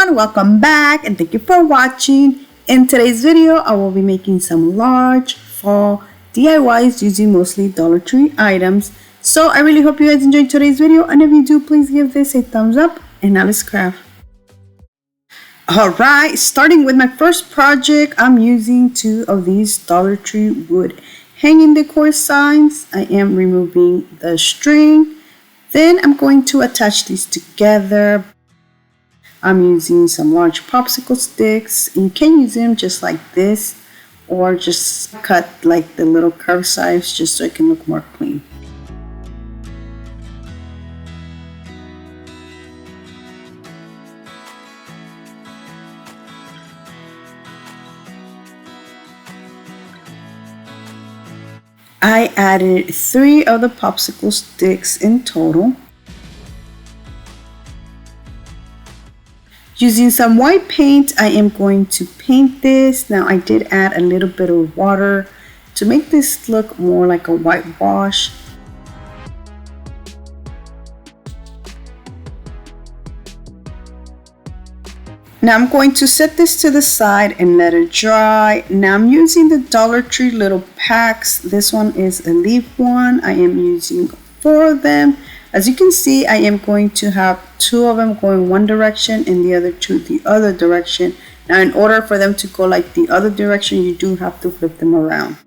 everyone, welcome back and thank you for watching. In today's video, I will be making some large fall DIYs using mostly Dollar Tree items. So I really hope you guys enjoyed today's video, and if you do, please give this a thumbs up and now let's craft. Alright, starting with my first project, I'm using 2 of these Dollar Tree wood hanging decor signs. I am removing the string. Then I'm going to attach these together. I'm using some large popsicle sticks. You can use them just like this, or just cut like the little curved sides just so it can look more clean. I added 3 of the popsicle sticks in total. Using some white paint, I am going to paint this. Now I did add a little bit of water to make this look more like a whitewash. Now I'm going to set this to the side and let it dry. Now I'm using the Dollar Tree little packs. This one is a leaf one. I am using 4 of them. As you can see, I am going to have 2 of them going one direction and the other 2 the other direction. Now in order for them to go like the other direction, you do have to flip them around.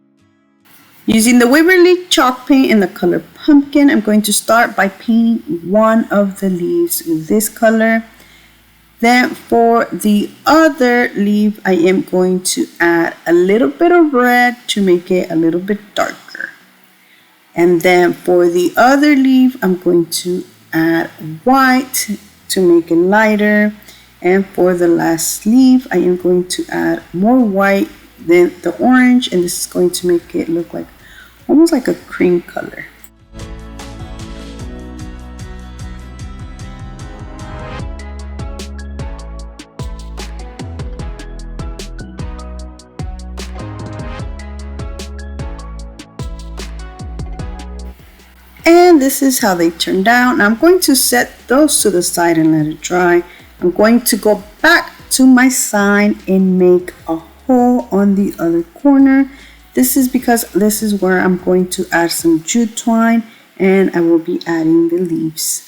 Using the Waverly chalk paint in the color pumpkin, I'm going to start by painting one of the leaves with this color. Then for the other leaf, I am going to add a little bit of red to make it a little bit darker. And then for the other leaf, I'm going to add white to make it lighter. And for the last leaf, I am going to add more white than the orange. And this is going to make it look like almost like a cream color. And this is how they turned out. Now I'm going to set those to the side and let it dry. I'm going to go back to my sign and make a hole on the other corner. This is because this is where I'm going to add some jute twine, and I will be adding the leaves.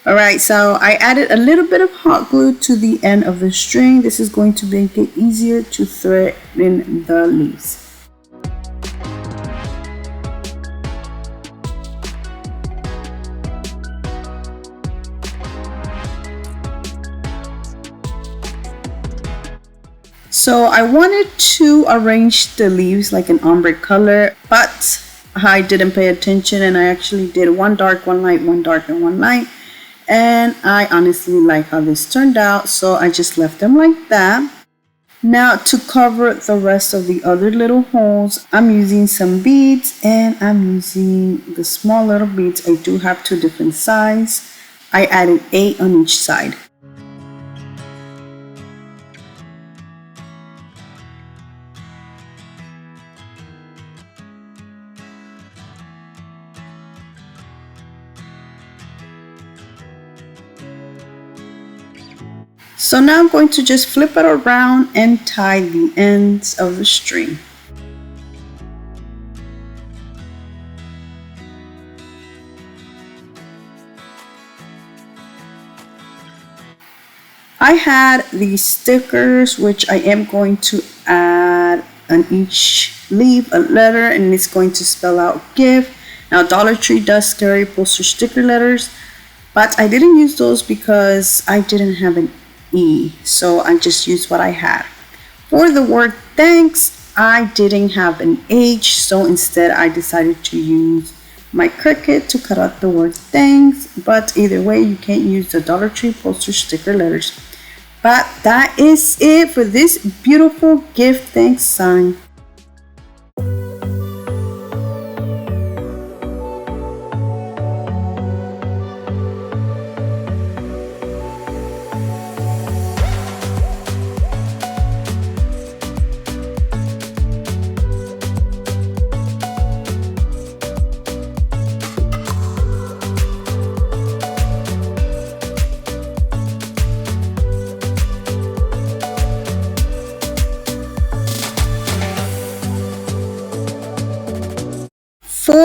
Alright, so I added a little bit of hot glue to the end of the string. This is going to make it easier to thread in the leaves. So I wanted to arrange the leaves like an ombre color, but I didn't pay attention and I actually did one dark, one light, one dark, and one light. And I honestly like how this turned out, so I just left them like that. Now to cover the rest of the other little holes, I'm using some beads, and I'm using the small little beads. I do have 2 different sizes. I added 8 on each side. So now I'm going to just flip it around and tie the ends of the string. I had these stickers, which I am going to add on each leaf a letter, and it's going to spell out gift. Now Dollar Tree does scary poster sticker letters, but I didn't use those because I didn't have an E, so I just used what I had. For the word thanks, I didn't have an H, so instead I decided to use my Cricut to cut out the word thanks. But either way, you can't use the Dollar Tree poster sticker letters. But that is it for this beautiful gift thanks sign.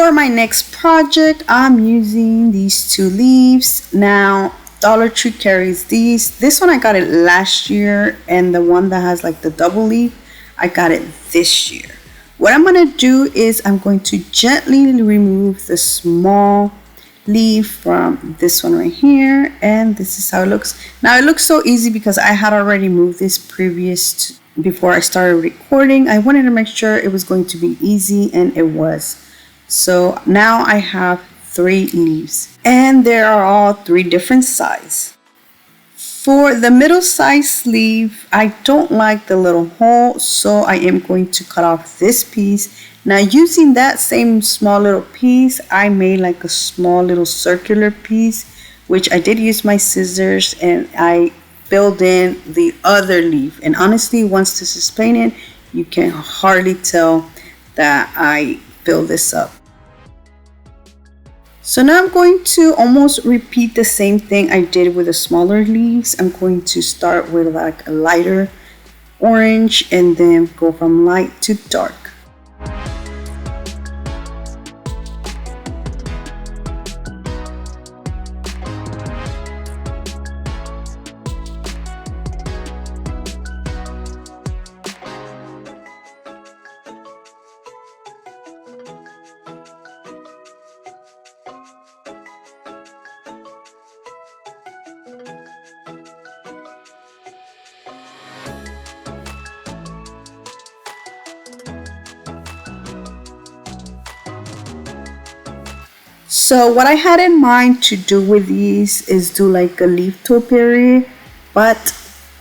For my next project, I'm using these two leaves. Now, Dollar Tree carries these. This one I got it last year, and the one that has like the double leaf, I got it this year. What I'm going to do is I'm going to gently remove the small leaf from this one right here, and this is how it looks. Now it looks so easy because I had already moved this before I started recording. I wanted to make sure it was going to be easy, and it was. So now I have 3 leaves, and they are all 3 different sizes. For the middle size sleeve, I don't like the little hole, so I am going to cut off this piece. Now using that same small little piece, I made like a small little circular piece, which I did use my scissors, and I filled in the other leaf. And honestly, once this is painted, you can hardly tell that I filled this up. So now I'm going to almost repeat the same thing I did with the smaller leaves. I'm going to start with like a lighter orange and then go from light to dark. So what I had in mind to do with these is do like a leaf topiary, but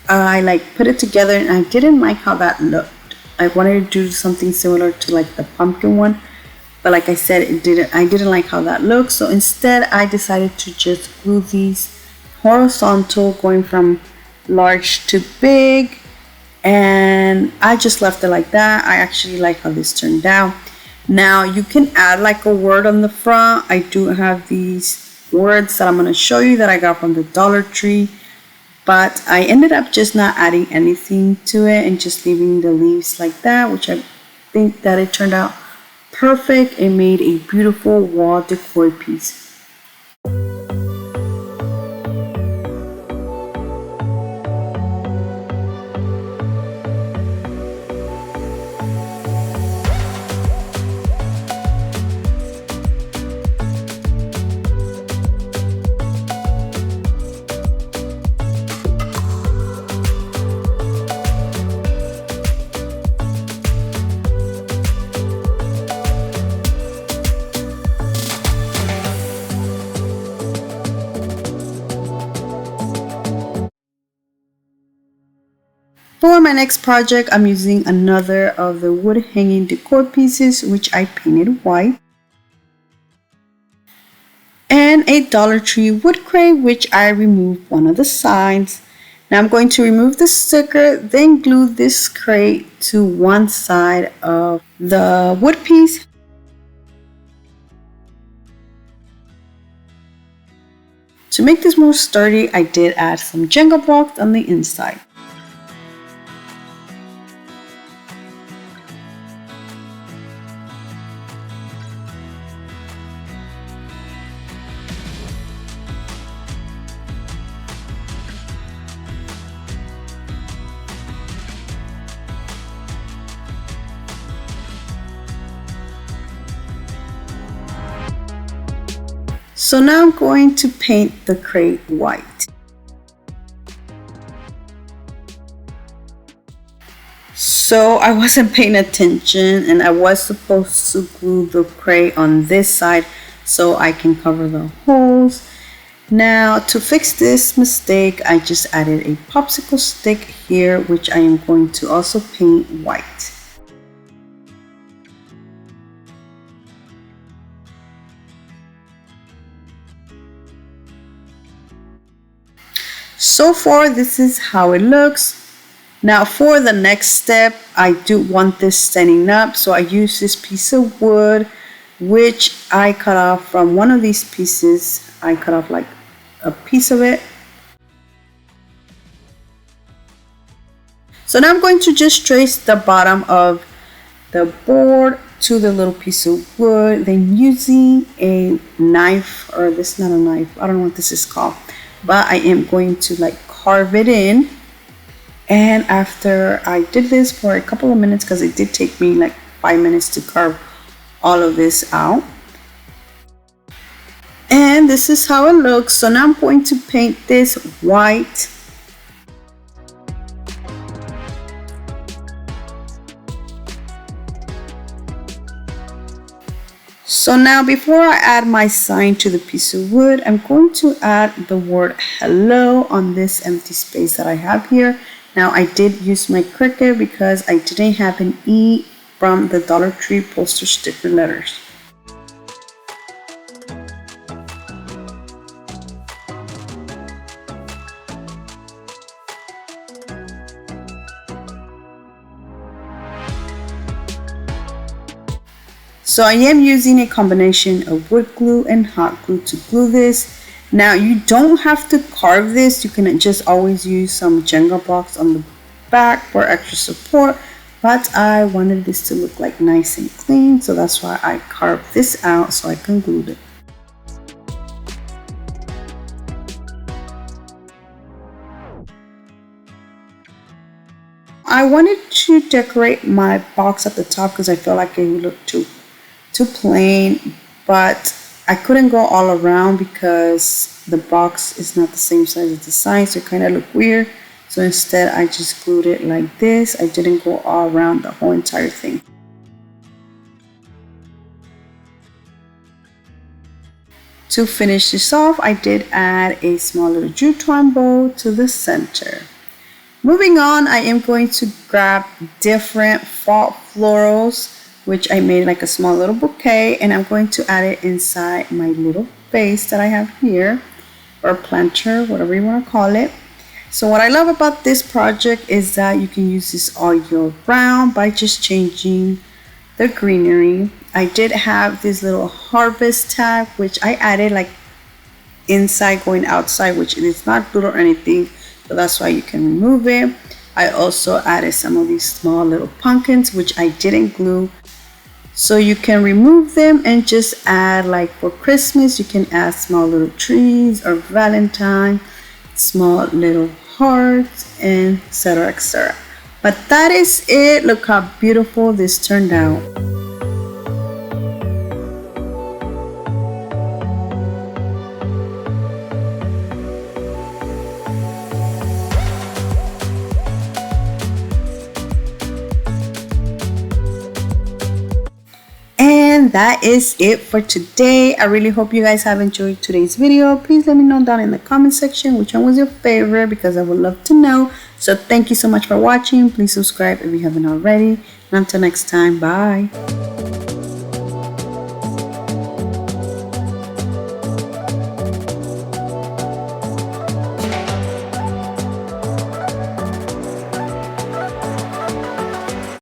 I like put it together and I didn't like how that looked. I wanted to do something similar to like the pumpkin one, but like I said, I didn't like how that looked. So instead I decided to just glue these horizontal, going from large to big, and I just left it like that. I actually like how this turned out. Now you can add like a word on the front. I do have these words that I'm going to show you that I got from the Dollar Tree, but I ended up just not adding anything to it and just leaving the leaves like that, which I think that it turned out perfect. It made a beautiful wall decor piece. For my next project, I'm using another of the wood hanging decor pieces, which I painted white, and a Dollar Tree wood crate, which I removed one of the sides. Now I'm going to remove the sticker, then glue this crate to one side of the wood piece. To make this more sturdy, I did add some Jenga blocks on the inside. So now I'm going to paint the crate white. So I wasn't paying attention, and I was supposed to glue the crate on this side so I can cover the holes. Now to fix this mistake, I just added a popsicle stick here, which I am going to also paint white. So far, this is how it looks. Now for the next step, I do want this standing up, so I use this piece of wood, which I cut off from one of these pieces. I cut off like a piece of it. So now I'm going to just trace the bottom of the board to the little piece of wood, then using a knife, or this is not a knife, I don't know what this is called, but I am going to like carve it in. And after I did this for a couple of minutes, because it did take me like 5 minutes to carve all of this out, and this is how it looks. So now I'm going to paint this white. So now before I add my sign to the piece of wood, I'm going to add the word hello on this empty space that I have here. Now I did use my Cricut because I didn't have an E from the Dollar Tree poster sticker letters. So I am using a combination of wood glue and hot glue to glue this. Now you don't have to carve this, you can just always use some Jenga blocks on the back for extra support, but I wanted this to look like nice and clean, so that's why I carved this out so I can glue it. I wanted to decorate my box at the top because I felt like it would look too plain, but I couldn't go all around because the box is not the same size as the sign, so it kind of looked weird. So instead I just glued it like this. I didn't go all around the whole entire thing. To finish this off, I did add a small little jute twine bow to the center. Moving on, I am going to grab different fall florals, which I made like a small little bouquet, and I'm going to add it inside my little vase that I have here, or planter, whatever you want to call it. So what I love about this project is that you can use this all year round by just changing the greenery. I did have this little harvest tag, which I added like inside going outside, which is not glued or anything, so that's why you can remove it. I also added some of these small little pumpkins, which I didn't glue, so you can remove them and just add, like for Christmas you can add small little trees, or Valentine, small little hearts, and etc, etc. But that is it. Look how beautiful this turned out. And that is it for today. I really hope you guys have enjoyed today's video. Please let me know down in the comment section which one was your favorite, because I would love to know. So thank you so much for watching. Please subscribe if you haven't already. And until next time, bye.